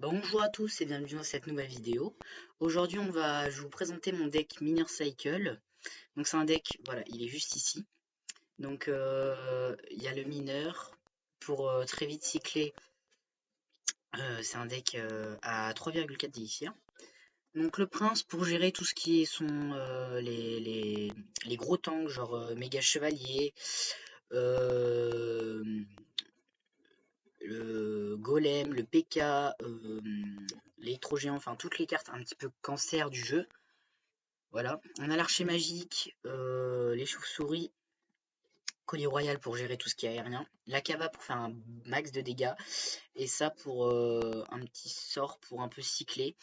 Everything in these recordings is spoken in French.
Bonjour à tous et bienvenue dans cette nouvelle vidéo. Aujourd'hui, je vais vous présenter mon deck Miner Cycle. Donc c'est un deck, voilà, il est juste ici. Donc il y a le mineur pour très vite cycler. C'est un deck à 3,4 d'élixir. Donc le prince pour gérer tout ce qui sont les gros tanks, genre méga chevalier, euh, le golem, le PK, l'électro-géant, enfin toutes les cartes un petit peu cancer du jeu. Voilà, on a l'archer magique, les chauves-souris, collier royal pour gérer tout ce qui est aérien, la cava pour faire un max de dégâts, et ça pour un petit sort pour un peu cycler.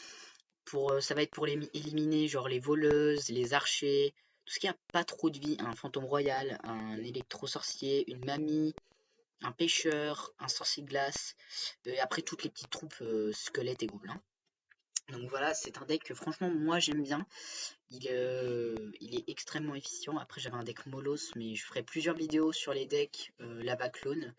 Ça va être pour éliminer genre les voleuses, les archers, tout ce qui a pas trop de vie, un fantôme royal, un électro-sorcier, une mamie, un pêcheur, un sorcier de glace, et après toutes les petites troupes squelettes et gobelins. Donc voilà, c'est un deck que franchement moi j'aime bien. Il est extrêmement efficient. Après j'avais un deck Molos, mais je ferai plusieurs vidéos sur les decks Lava Clone.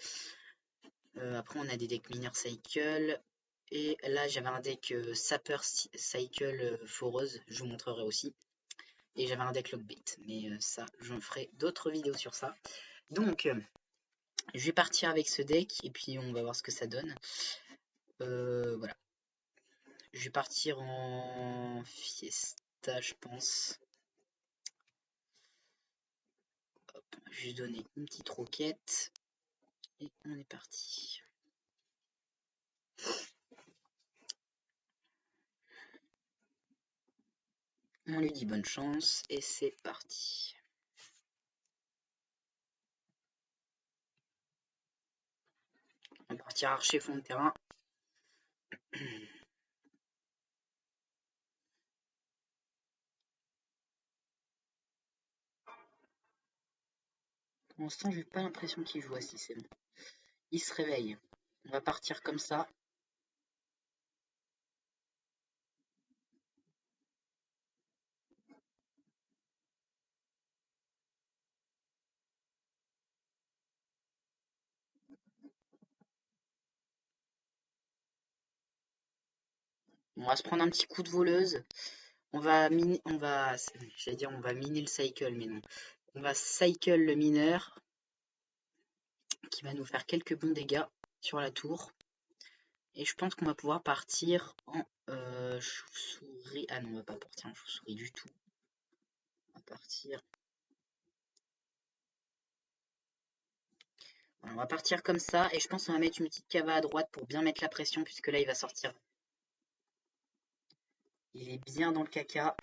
Après on a des decks Miner Cycle. Et là j'avais un deck Sapper Cycle Foreuse, je vous montrerai aussi. Et j'avais un deck Lockbait, mais ça j'en ferai d'autres vidéos sur ça. Donc je vais partir avec ce deck et puis on va voir ce que ça donne. Voilà. Je vais partir en Fiesta, je pense. Hop, je vais donner une petite roquette. Et on est parti. On lui dit bonne chance et c'est parti. On va partir archer fond de terrain. Pour l'instant, j'ai pas l'impression qu'il joue assis, c'est bon. Il se réveille. On va partir comme ça. On va se prendre un petit coup de voleuse. On va miner, j'allais dire on va miner le cycle, mais non. On va cycle le mineur qui va nous faire quelques bons dégâts sur la tour. Et je pense qu'on va pouvoir partir en chauve-souris. Ah non, on va pas partir en chauve-souris du tout. On va partir. Voilà, on va partir comme ça. Et je pense qu'on va mettre une petite cava à droite pour bien mettre la pression, puisque là il va sortir. Il est bien dans le caca.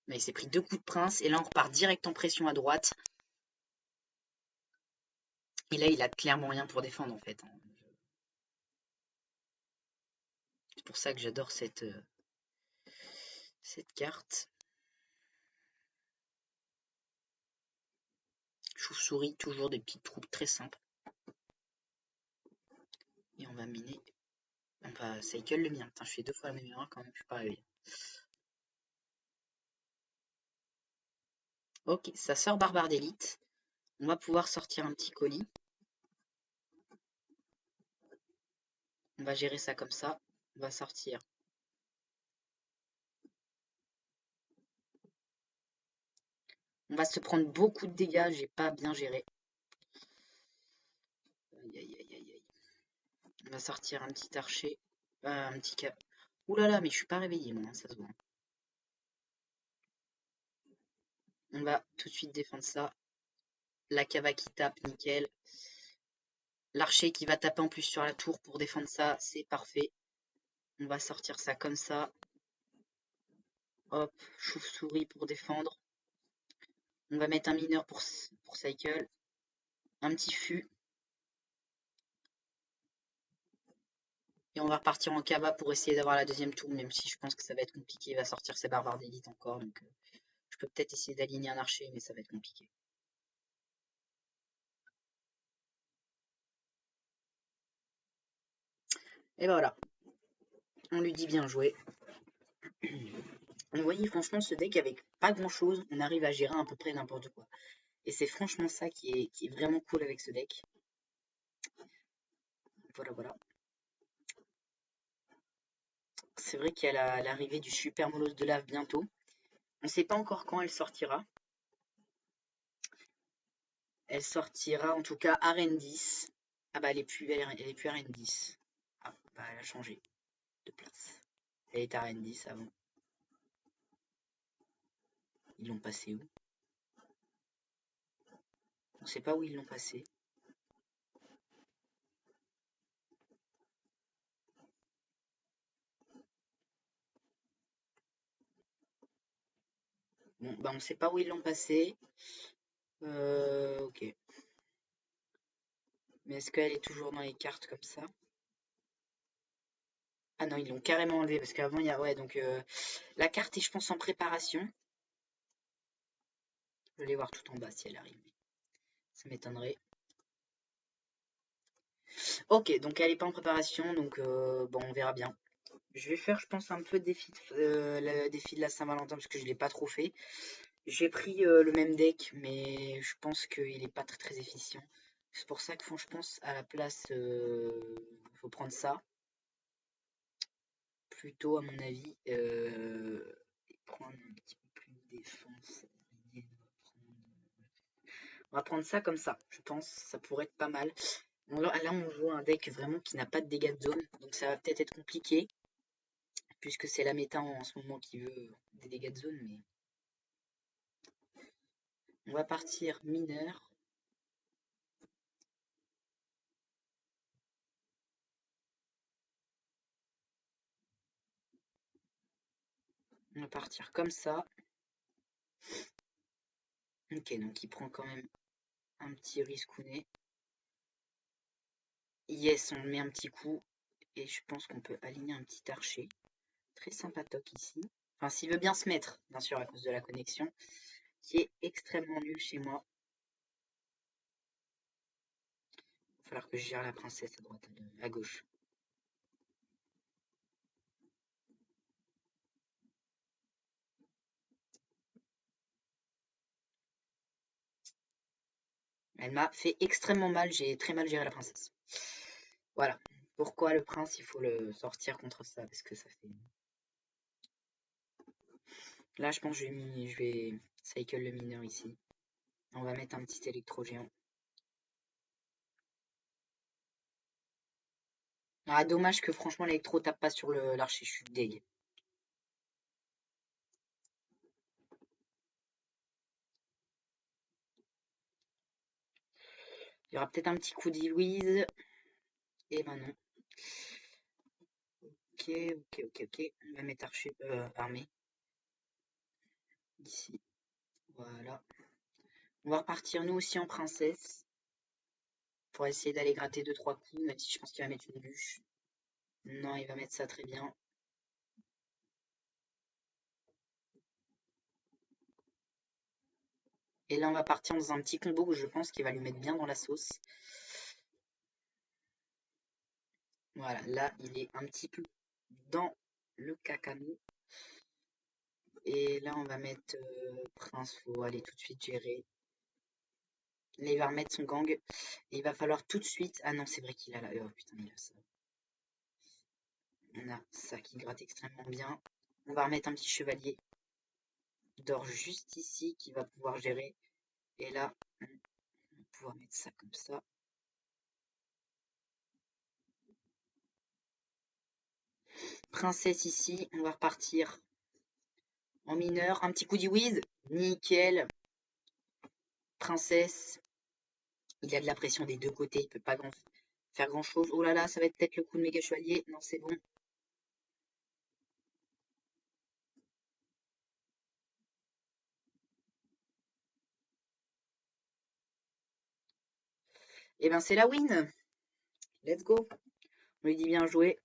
Mais il s'est pris 2 coups de prince. Et là on repart direct en pression à droite. Et là il a clairement rien pour défendre en fait. C'est pour ça que j'adore cette carte. Chauve-souris, toujours des petites troupes très simples. Et on va miner. On va cycle le mien. Putain, je fais 2 fois la même erreur quand même, je suis pas réveillé. Ok, ça sort barbare d'élite. On va pouvoir sortir un petit colis. On va gérer ça comme ça. On va sortir. On va se prendre beaucoup de dégâts, j'ai pas bien géré. Aïe aïe aïe aïe aïe. On va sortir un petit archer. Un petit cap. Ouh là là, mais je suis pas réveillé moi, ça se voit. On va tout de suite défendre ça. La cava qui tape, nickel. L'archer qui va taper en plus sur la tour pour défendre ça, c'est parfait. On va sortir ça comme ça. Hop, chauve-souris pour défendre. On va mettre un mineur pour cycle. Un petit fût. Et on va repartir en cava pour essayer d'avoir la deuxième tour, même si je pense que ça va être compliqué. Il va sortir ses barbares d'élite encore. Donc je peux peut-être essayer d'aligner un archer, mais ça va être compliqué. Et ben voilà. On lui dit bien joué. Vous voyez, franchement, ce deck, avec pas grand-chose, on arrive à gérer à peu près n'importe quoi. Et c'est franchement ça qui est vraiment cool avec ce deck. Voilà, voilà. c'est vrai qu'il y a l'arrivée du super molosse de lave bientôt. On ne sait pas encore quand elle sortira. Elle sortira en tout cas Arène 10. Ah bah elle est plus Arène 10. Ah bah elle a changé de place. Elle est Arène 10 avant. Ils l'ont passé où? On sait pas où ils l'ont passé. Bon bah on sait pas où ils l'ont passé. Ok. Mais est-ce qu'elle est toujours dans les cartes comme ça? Ah non, ils l'ont carrément enlevé parce qu'avant il y a... Ouais, donc la carte est je pense en préparation. Je vais aller voir tout en bas si elle arrive. Ça m'étonnerait. Ok, donc elle est pas en préparation, donc bon, on verra bien. Je vais faire, je pense, un peu le défi de la Saint-Valentin parce que je l'ai pas trop fait. J'ai pris le même deck, mais je pense qu'il est pas très très efficient. C'est pour ça que je pense à la place, faut prendre ça. Plutôt à mon avis, prendre un petit peu plus de défense. On va prendre ça comme ça, je pense, ça pourrait être pas mal. Bon, là, on joue un deck vraiment qui n'a pas de dégâts de zone, donc ça va peut-être être compliqué, puisque c'est la méta en ce moment qui veut des dégâts de zone, mais... On va partir mineur. On va partir comme ça. Ok, donc il prend quand même un petit riscounet. Yes, on met un petit coup. Et je pense qu'on peut aligner un petit archer. Très sympatoque ici. Enfin, s'il veut bien se mettre, bien sûr, à cause de la connexion, qui est extrêmement nulle chez moi. Il va falloir que je gère la princesse à droite, à gauche. Elle m'a fait extrêmement mal, j'ai très mal géré la princesse. Voilà. Pourquoi le prince, il faut le sortir contre ça, parce que ça fait... Là, je pense que je vais cycle le mineur ici. On va mettre un petit électro géant. Ah, dommage que franchement l'électro tape pas sur l'archer, je suis deg. Il y aura peut-être un petit coup d'Eloise. Et ben non. Ok. On va mettre archer, armée. Ici. Voilà. On va repartir nous aussi en princesse. Pour essayer d'aller gratter 2-3 coups, même si je pense qu'il va mettre une bûche. Non, il va mettre ça très bien. Et là, on va partir dans un petit combo que je pense qu'il va lui mettre bien dans la sauce. Voilà, là, il est un petit peu dans le cacamou. Et là, on va mettre prince, faut aller tout de suite gérer. Là, il va remettre son gang. Et il va falloir tout de suite... Ah non, c'est vrai qu'il a là. Oh putain, il a ça. On a ça qui gratte extrêmement bien. On va remettre un petit chevalier d'or juste ici qui va pouvoir gérer. Et là, on va pouvoir mettre ça comme ça. Princesse ici. On va repartir en mineur. Un petit coup d'Iwiz. Nickel. Princesse. Il y a de la pression des deux côtés. Il peut pas faire grand chose. Oh là là, ça va être peut-être le coup de méga chevalier. Non, c'est bon. Et ben c'est la win. Let's go. On lui dit bien joué.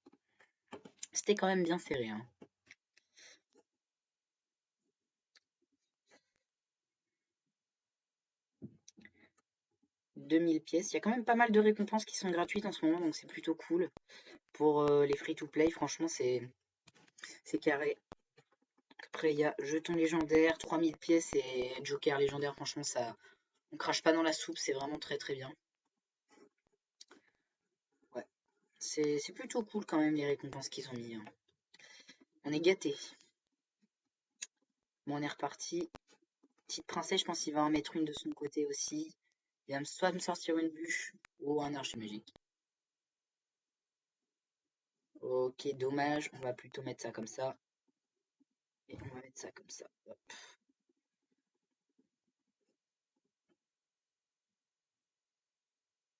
C'était quand même bien serré. Hein. 2000 pièces. Il y a quand même pas mal de récompenses qui sont gratuites en ce moment, donc c'est plutôt cool. Pour les free-to-play, franchement, c'est carré. Après, il y a jetons légendaires, 3000 pièces et joker légendaire. Franchement, ça, on crache pas dans la soupe, c'est vraiment très très bien. Ouais, c'est plutôt cool quand même les récompenses qu'ils ont mis. Hein. On est gâté. Bon, on est reparti. Petite princesse, je pense qu'il va en mettre une de son côté aussi. Il va soit me sortir une bûche ou un archer magique. Ok, dommage. On va plutôt mettre ça comme ça. Et on va mettre ça comme ça. Hop.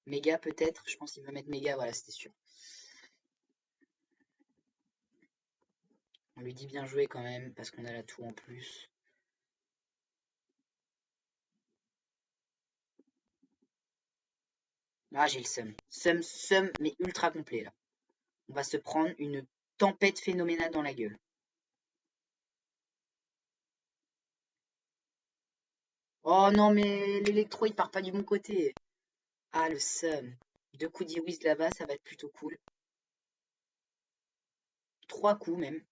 Méga peut-être. Je pense qu'il va mettre méga. Voilà, c'était sûr. On lui dit bien joué quand même parce qu'on a la toux en plus. Ah, j'ai le seum. Seum, mais ultra complet là. On va se prendre une tempête phénoménale dans la gueule. Oh non, mais l'électro il part pas du bon côté. Ah, le seum. 2 coups d'Iwis là-bas, ça va être plutôt cool. 3 coups même.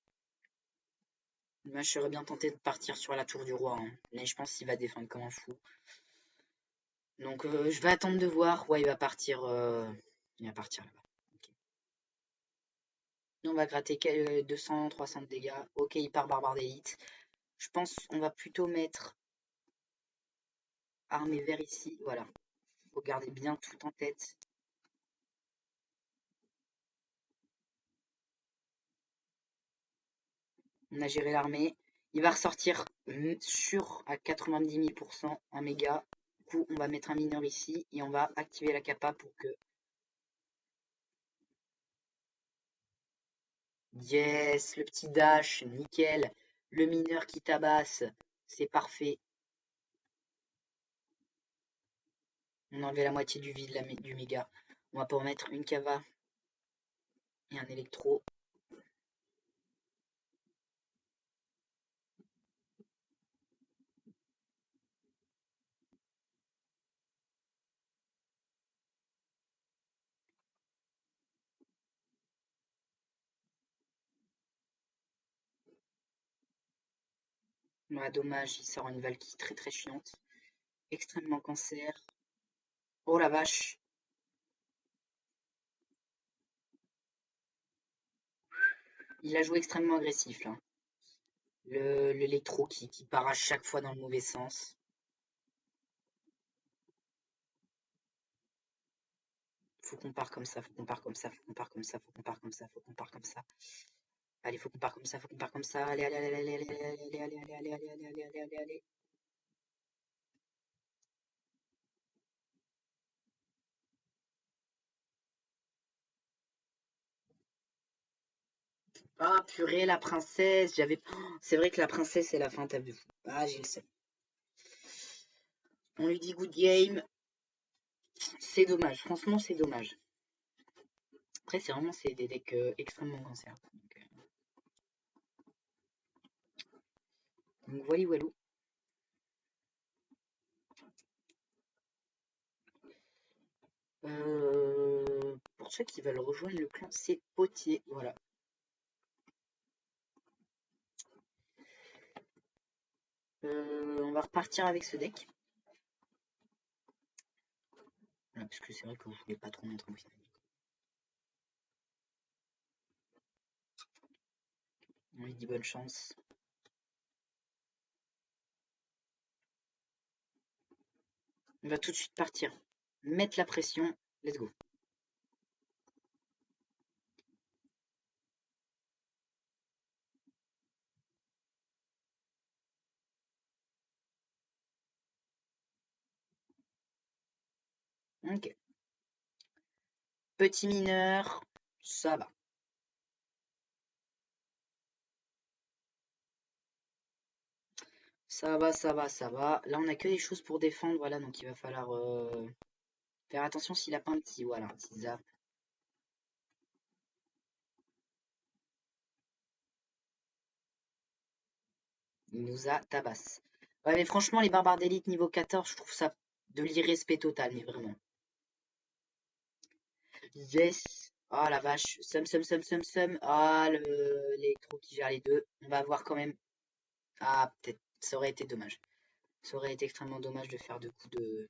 Moi, je serais bien tenté de partir sur la tour du roi, hein. Mais je pense qu'il va défendre comme un fou. Donc, je vais attendre de voir. Ouais, il va partir là-bas. Ok. On va gratter 200, 300 de dégâts. Ok, il part barbare d'élite. Je pense on va plutôt mettre armée vert ici. Voilà. Faut garder bien tout en tête. On a géré l'armée. Il va ressortir sûr à 90 000% un méga. Du coup, on va mettre un mineur ici et on va activer la capa pour que... Yes, le petit dash, nickel. Le mineur qui tabasse, c'est parfait. On a enlevé la moitié du vide du méga. On va pouvoir mettre une cava et un électro. Ah, dommage, il sort une Valkyrie très très chiante. Extrêmement cancer. Oh la vache. Il a joué extrêmement agressif là. L'électro qui part à chaque fois dans le mauvais sens. Faut qu'on parte comme ça, faut qu'on parte comme ça, faut qu'on parte comme ça, faut qu'on parte comme ça, faut qu'on parte comme ça. Allez, faut qu'on parte comme ça, faut qu'on parte comme ça. Allez, allez, allez, allez, allez, allez, allez, allez, allez, allez, allez, allez, allez, allez, allez. Ah purée, la princesse, j'avais. C'est vrai que la princesse est la fin table de fou. Ah, j'ai le seum. On lui dit good game. C'est dommage, franchement, c'est dommage. Après, c'est vraiment des decks extrêmement cancer. Donc voilà, walou. Pour ceux qui veulent rejoindre le clan, c'est Potier. Voilà. On va repartir avec ce deck. Voilà, parce que c'est vrai que vous voulez pas trop montrer au final. On lui dit bonne chance. On va tout de suite partir. Mettre la pression. Let's go. Ok. Petit mineur. Ça va. Ça va, ça va, ça va. Là, on a que des choses pour défendre. Voilà, donc il va falloir faire attention s'il a pas un petit. Voilà, un petit zap. Il nous a tabasse. Ouais, mais franchement, les barbares d'élite niveau 14, je trouve ça de l'irrespect total, mais vraiment. Yes. Ah la vache. Sum. Ah, l'électro qui gère les deux. On va voir quand même. Ah, peut-être. Ça aurait été dommage. Ça aurait été extrêmement dommage de faire deux coups de.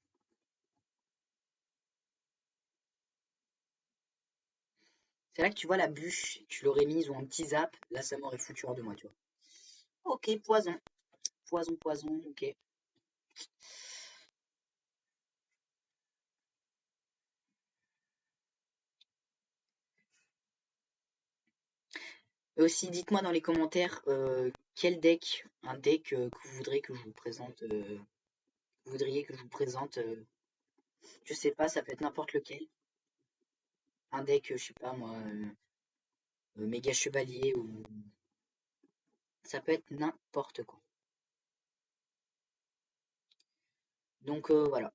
C'est là que tu vois la bûche, tu l'aurais mise ou un petit zap, là ça m'aurait foutu hors de moi, tu vois. Ok, poison. Poison, poison, ok. Aussi, dites-moi dans les commentaires quel deck, un deck que vous voudriez que je vous présente, vous voudriez que je vous présente, je sais pas, ça peut être n'importe lequel. Un deck, je sais pas moi, méga chevalier ou ça peut être n'importe quoi. Donc voilà,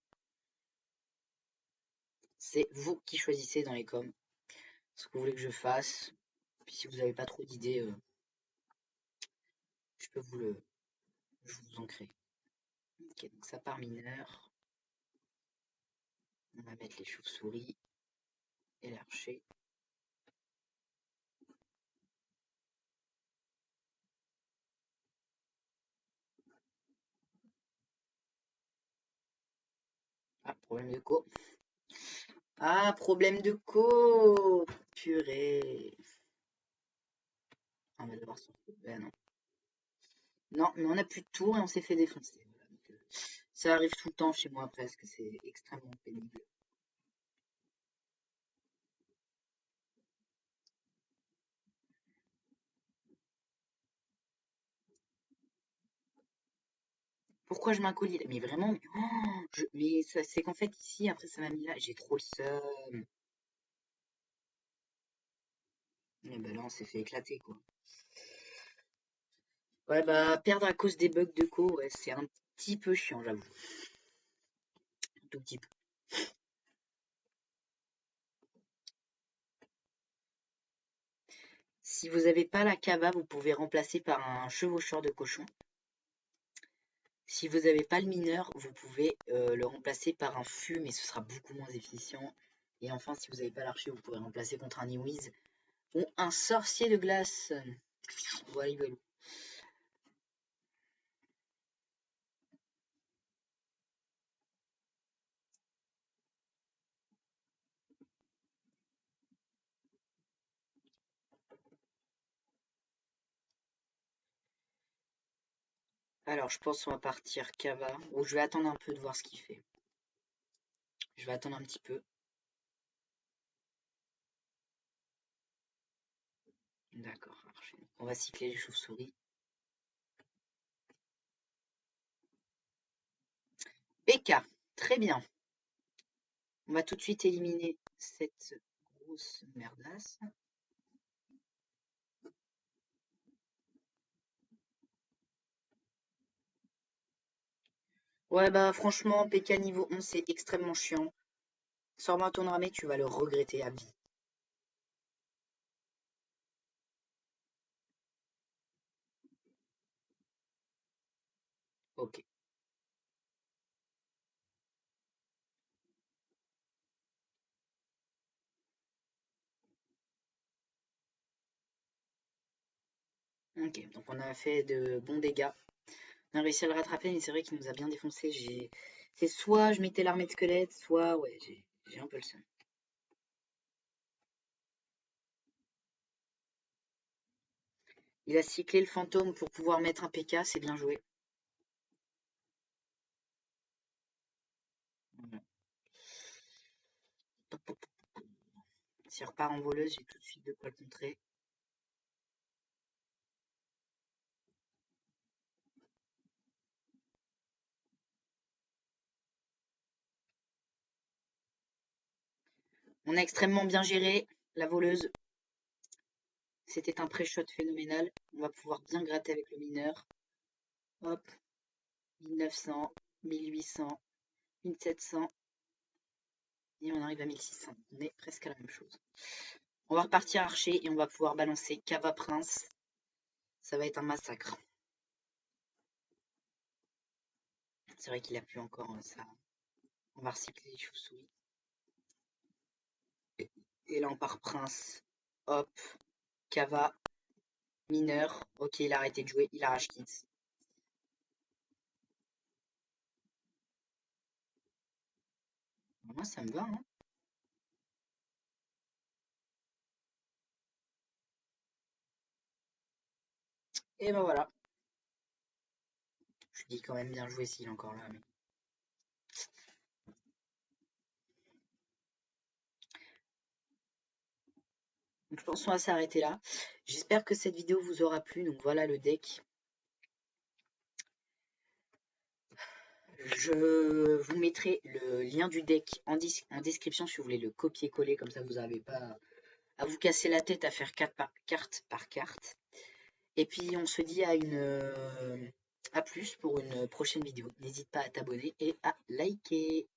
c'est vous qui choisissez dans les coms ce que vous voulez que je fasse. Puis si vous n'avez pas trop d'idées, je peux je vous en créer. Ok, donc ça part mineur. On va mettre les chauves-souris et l'archer. Ah, problème de co. Ah, problème de co. Purée. On va devoir s'en trouver. Ben non. Non, mais on n'a plus de tour et on s'est fait défoncer. Voilà, donc, ça arrive tout le temps chez moi presque. C'est extrêmement pénible. Pourquoi je mets là? Mais vraiment, mais, mais c'est qu'en fait ici, après ça m'a mis là, j'ai trop le seum. Et ben là, on s'est fait éclater quoi. Ouais, bah perdre à cause des bugs de co, ouais, c'est un petit peu chiant, j'avoue. Un tout petit peu. Si vous n'avez pas la cava, vous pouvez remplacer par un chevaucheur de cochon. Si vous n'avez pas le mineur, vous pouvez le remplacer par un fût, mais ce sera beaucoup moins efficient. Et enfin, si vous n'avez pas l'archer, vous pouvez remplacer contre un Iwiz ou un sorcier de glace. Voilà, voilà. Alors, je pense qu'on va partir Cava, ou je vais attendre un peu de voir ce qu'il fait. Je vais attendre un petit peu. D'accord, archer. On va cycler les chauves-souris. PK, très bien. On va tout de suite éliminer cette grosse merdasse. Ouais, bah franchement, PK niveau 11, c'est extrêmement chiant. Sors-moi ton armée, tu vas le regretter à vie. Ok. Ok, donc on a fait de bons dégâts. On a réussi à le rattraper, mais c'est vrai qu'il nous a bien défoncé. C'est soit je mettais l'armée de squelettes, soit ouais, j'ai un peu le seum. Il a cyclé le fantôme pour pouvoir mettre un PK, c'est bien joué. Voilà. S'il repart en voleuse, j'ai tout de suite de quoi le contrer. On a extrêmement bien géré la voleuse. C'était un pré-shot phénoménal. On va pouvoir bien gratter avec le mineur. Hop, 1900, 1800, 1700. Et on arrive à 1600. On est presque à la même chose. On va repartir archer et on va pouvoir balancer Cava Prince. Ça va être un massacre. C'est vrai qu'il a plus encore ça. On va recycler les chauves-souris. Et là on part Prince. Hop. Cava. Mineur. Ok, il a arrêté de jouer. Il a Rage Kids. Moi ça me va. Hein. Et ben voilà. Je dis quand même bien joué s'il est encore là. Mais... Donc, je pense qu'on va s'arrêter là. J'espère que cette vidéo vous aura plu. Donc voilà le deck. Je vous mettrai le lien du deck en description si vous voulez le copier-coller. Comme ça, vous n'avez pas à vous casser la tête à faire carte par carte. Et puis, on se dit à plus pour une prochaine vidéo. N'hésite pas à t'abonner et à liker.